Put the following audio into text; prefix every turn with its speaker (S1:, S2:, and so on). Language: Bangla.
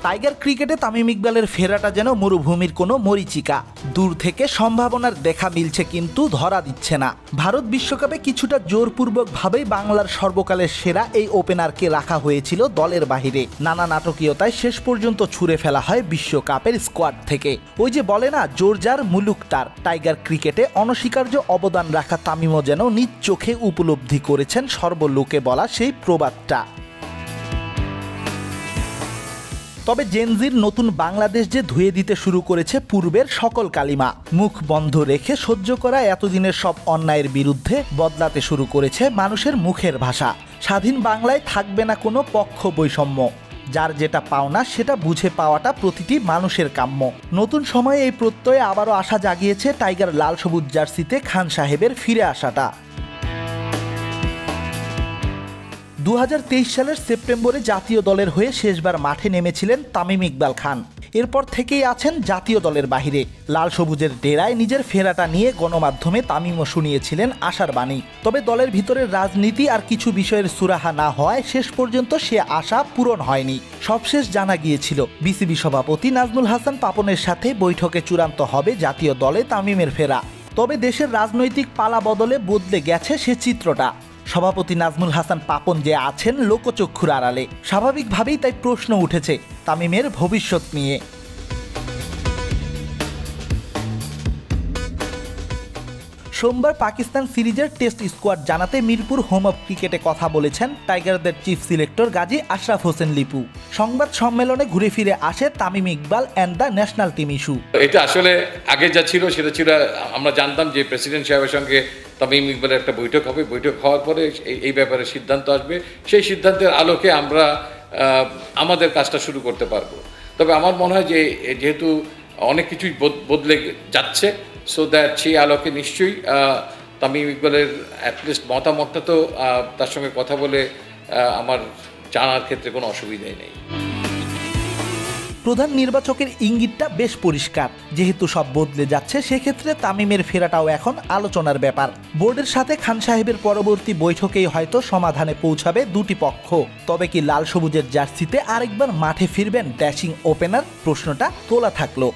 S1: টাইগার ক্রিকেটে তামিম ইকবালের ফেরাটা যেন মরুভূমির কোনো মরীচিকা। দূর থেকে সম্ভাবনার দেখা মিলছে কিন্তু ধরা দিচ্ছে না। ভারত বিশ্বকাপে কিছুটা জোরপূর্বকভাবেই বাংলার সর্বকালের সেরা এই ওপেনারকে রাখা হয়েছিল দলের বাহিরে। নানা নাটকীয়তায় শেষ পর্যন্ত ছুঁড়ে ফেলা হয় বিশ্বকাপের স্কোয়াড থেকে। ওই যে বলে না, জোর যার মুলুক তার। টাইগার ক্রিকেটে অনস্বীকার্য অবদান রাখা তামিমও যেন নিজ চোখে উপলব্ধি করেছেন সর্বলোকে বলা সেই প্রবাদটা। তবে জেনজির নতুন বাংলাদেশ যে ধুয়ে দিতে শুরু করেছে পূর্বের সকল কালিমা। মুখ বন্ধ রেখে সহ্য করা এতদিনের সব অন্যায়ের বিরুদ্ধে বদলাতে শুরু করেছে মানুষের মুখের ভাষা। স্বাধীন বাংলায় থাকবে না কোনো পক্ষ বৈষম্য। যার যেটা পাওনা সেটা বুঝে পাওয়াটা প্রতিটি মানুষের কাম্য। নতুন সময়ে এই প্রত্যয়ে আবারও আশা জাগিয়েছে টাইগার লাল সবুজ জার্সিতে খান সাহেবের ফিরে আসাটা। 2023 সালের সেপ্টেম্বরে জাতীয় দলের হয়ে শেষবার মাঠে নেমেছিলেন তামিম ইকবাল খান। এরপর থেকেই আছেন জাতীয় দলের বাহিরে। লাল সবুজের ডেরায় নিজের ফেরাটা নিয়ে গণমাধ্যমে তামিমও শুনিয়েছিলেন আশার বাণী। তবে দলের ভিতরের রাজনীতি আর কিছু বিষয়ের সুরাহা না হওয়ায় শেষ পর্যন্ত সে আশা পূরণ হয়নি। সবশেষ জানা গিয়েছিল বিসিবি সভাপতি নাজমুল হাসান পাপনের সাথে বৈঠকে চূড়ান্ত হবে জাতীয় দলে তামিমের ফেরা। তবে দেশের রাজনৈতিক পালা বদলে গেছে সে চিত্রটা। সভাপতি নাজমুল হাসান পাপন যে আছেন লোকচক্ষুর আড়ালে। স্বাভাবিকভাবেই তাই প্রশ্ন উঠেছে তামিমের ভবিষ্যৎ নিয়ে। সোমবার পাকিস্তান সিরিজের টেস্ট স্কোয়াড জানাতে মিরপুর হোম অফ ক্রিকেটে কথা বলেছেন টাইগারদের চিফ সিলেক্টর গাজী আশরাফ হোসেন লিপু। সংবাদ সম্মেলনে ঘুরে ফিরে আসে Tamim Iqbal and the national team issue.
S2: এটা আসলে আগে যা ছিল সেটা ছিল, আমরা জানতাম যে প্রেসিডেন্ট সাহেবের সঙ্গে তামিম ইকবালের একটা বৈঠক হবে। বৈঠক হওয়ার পরে এই ব্যাপারে সিদ্ধান্ত আসবে। সেই সিদ্ধান্তের আলোকে আমরা আমাদের কাজটা শুরু করতে পারবো। তবে আমার মনে হয় যে যেহেতু অনেক কিছুই বদলে যাচ্ছে, সো দ্যাট সেই আলোকে নিশ্চয়ই তামিম ইকবালের অ্যাটলিস্ট মতামতটা তো তার সঙ্গে কথা বলে আমার জানার ক্ষেত্রে কোনো অসুবিধাই নেই।
S1: প্রধান নির্বাচকের ইঙ্গিতটা বেশ পরিষ্কার। যেহেতু সব বদলে যাচ্ছে, সেক্ষেত্রে তামিমের ফেরাটাও এখন আলোচনার ব্যাপার। বোর্ডের সাথে খান সাহেবের পরবর্তী বৈঠকেই হয়তো সমাধানে পৌঁছাবে দুটি পক্ষ। তবে কি লাল সবুজের জার্সিতে আরেকবার মাঠে ফিরবেন ড্যাশিং ওপেনার? প্রশ্নটা তোলা থাকলো।